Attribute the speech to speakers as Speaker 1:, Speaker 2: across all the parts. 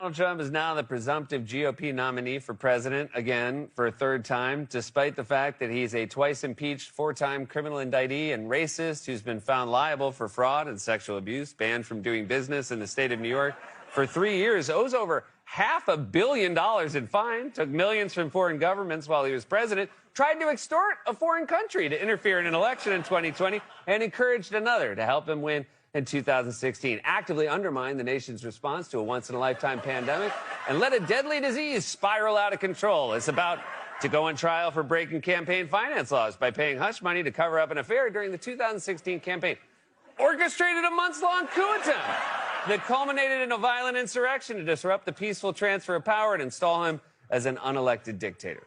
Speaker 1: Donald Trump is now the presumptive GOP nominee for president again for a third time, despite the fact that he's a twice impeached, four-time criminal indictee and racist who's been found liable for fraud and sexual abuse, banned from doing business in the state of New York for 3 years, owes over $500 million in fine, took millions from foreign governments while he was president, tried to extort a foreign country to interfere in an election in 2020, and encouraged another to help him win in 2016, actively undermined the nation's response to a once-in-a-lifetime pandemic, and let a deadly disease spiral out of control. It's about to go on trial for breaking campaign finance laws by paying hush money to cover up an affair during the 2016 campaign. Orchestrated a months-long coup attempt that culminated in a violent insurrection to disrupt the peaceful transfer of power and install him as an unelected dictator.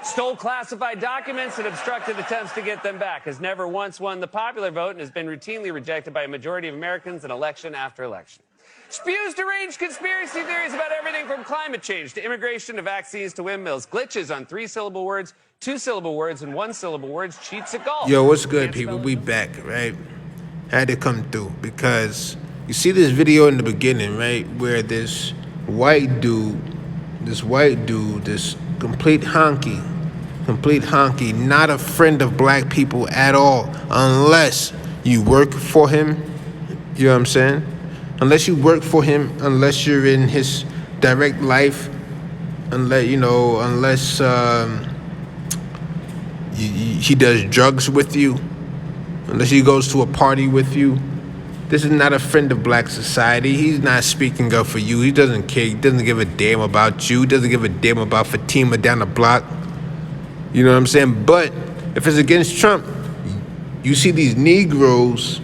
Speaker 1: Stole classified documents and obstructed attempts to get them back, has never once won the popular vote and has been routinely rejected by a majority of Americans in election after election. Spews deranged conspiracy theories about everything from climate change to immigration to vaccines to windmills. Glitches on 3-syllable words, 2-syllable words, and 1-syllable words. Cheats at golf.
Speaker 2: Yo, what's good, people? We back, right? Had to come through because you see this video in the beginning, right? Where this white dude, this complete honky, not a friend of black people at all, unless you work for him. You know what I'm saying? Unless you work for him, unless you're in his direct life, unless he does drugs with you, unless he goes to a party with you. This is not a friend of black society. He's not speaking up for you. He doesn't care. He doesn't give a damn about you. He doesn't give a damn about Fatima down the block. You know what I'm saying? But if it's against Trump, you see these Negroes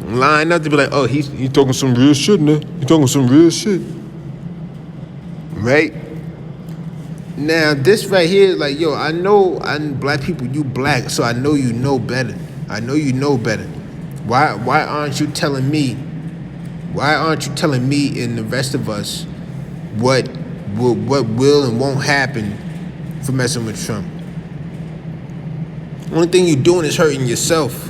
Speaker 2: line up to be like, oh, he's talking some real shit, man. He's talking some real shit. Right? Now, this right here is like, yo, I'm black people, you black, so I know you know better. I know you know better. Why aren't you telling me? Why aren't you telling me and the rest of us what will and won't happen for messing with Trump? Only thing you're doing is hurting yourself.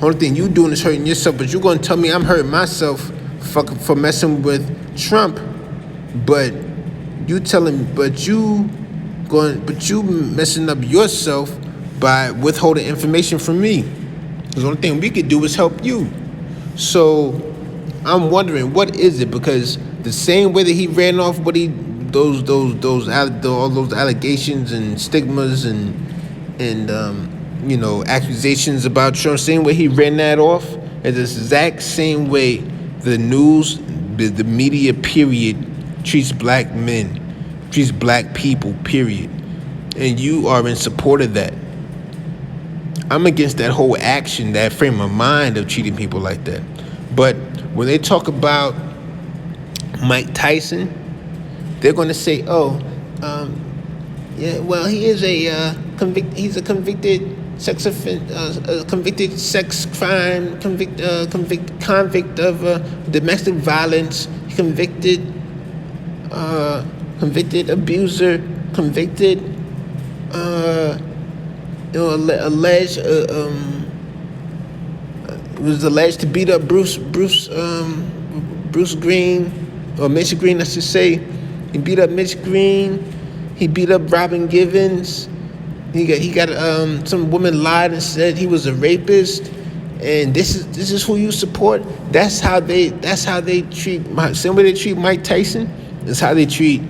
Speaker 2: Only thing you're doing is hurting yourself, but you're gonna tell me I'm hurting myself for messing with Trump, but you messing up yourself by withholding information from me. The only thing we could do is help you. So I'm wondering, what is it? Because the same way that he ran off all those allegations and stigmas and accusations about Trump, same way he ran that off, is the exact same way the news, the media, period, treats black men, treats black people, period. And you are in support of that. I'm against that whole action, that frame of mind of treating people like that. But when they talk about Mike Tyson, they're going to say, yeah, well, he is he's a convicted sex offender, convicted sex crime, convict of domestic violence, convicted abuser, convicted alleged was alleged to beat up Bruce Green, or Mitch Green, I should say. He beat up Mitch Green. He beat up Robin Givens. He got some woman lied and said he was a rapist. And this is who you support. That's how they treat same way they treat Mike Tyson. Is how they treat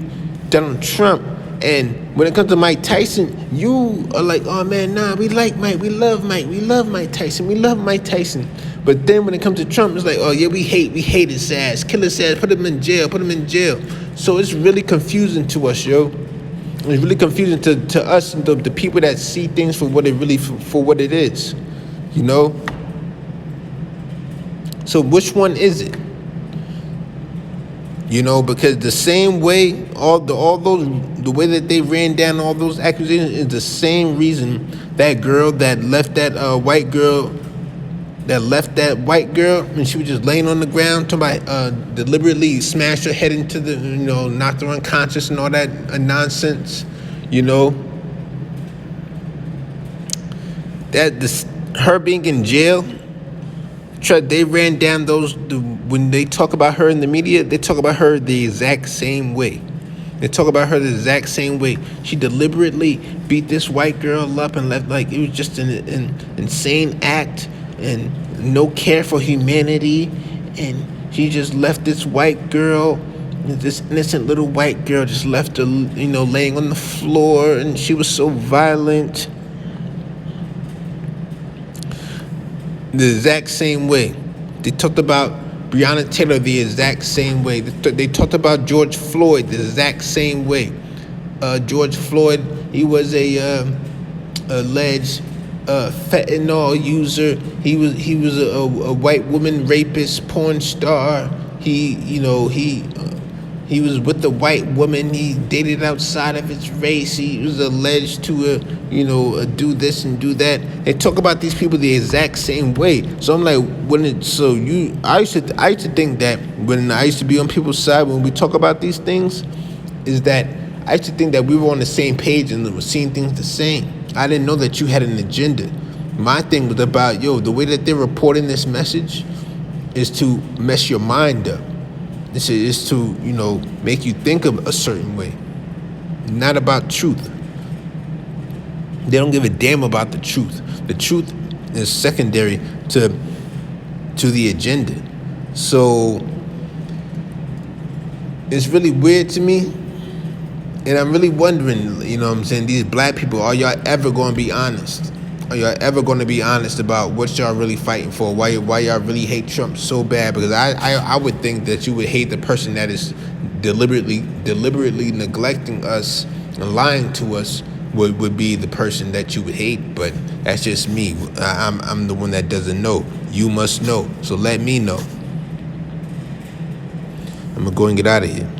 Speaker 2: Donald Trump. And when it comes to Mike Tyson, you are like, oh man, nah, we like Mike, we love Mike Tyson, we love Mike Tyson. But then when it comes to Trump, it's like, oh yeah, we hate his ass, kill his ass, put him in jail. So it's really confusing to us, yo. It's really confusing to us, the people that see things for what it is, you know. So which one is it? You know, because the same way the way that they ran down all those accusations is the same reason that girl that left that white girl when she was just laying on the ground, talking about deliberately smashed her head into the, knocked her unconscious and all that nonsense, you know. Her being in jail They ran down when they talk about her in the media, they talk about her the exact same way. They talk about her the exact same way. She deliberately beat this white girl up and left, like, it was just an insane act and no care for humanity. And she just left this white girl, this innocent little white girl, just left her, laying on the floor, and she was so violent. The exact same way. They talked about Breonna Taylor the exact same way. They talked about George Floyd the exact same way. George Floyd, he was a alleged fentanyl user. He was a white woman rapist, porn star. He was with the white woman. He dated outside of his race. He was alleged to, do this and do that. They talk about these people the exact same way. So I'm like, I used to think that when I used to be on people's side when we talk about these things, is that I used to think that we were on the same page and were seeing things the same. I didn't know that you had an agenda. My thing was about, the way that they're reporting this message is to mess your mind up. This is to, make you think of a certain way, not about truth. They don't give a damn about the truth. The truth is secondary to the agenda. So it's really weird to me. And I'm really wondering, these black people, are y'all ever going to be honest? Are y'all ever going to be honest about what y'all really fighting for? Why y'all really hate Trump so bad? Because I would think that you would hate the person that is deliberately neglecting us and lying to us would be the person that you would hate. But that's just me. I'm the one that doesn't know. You must know. So let me know. I'm going to go and get out of here.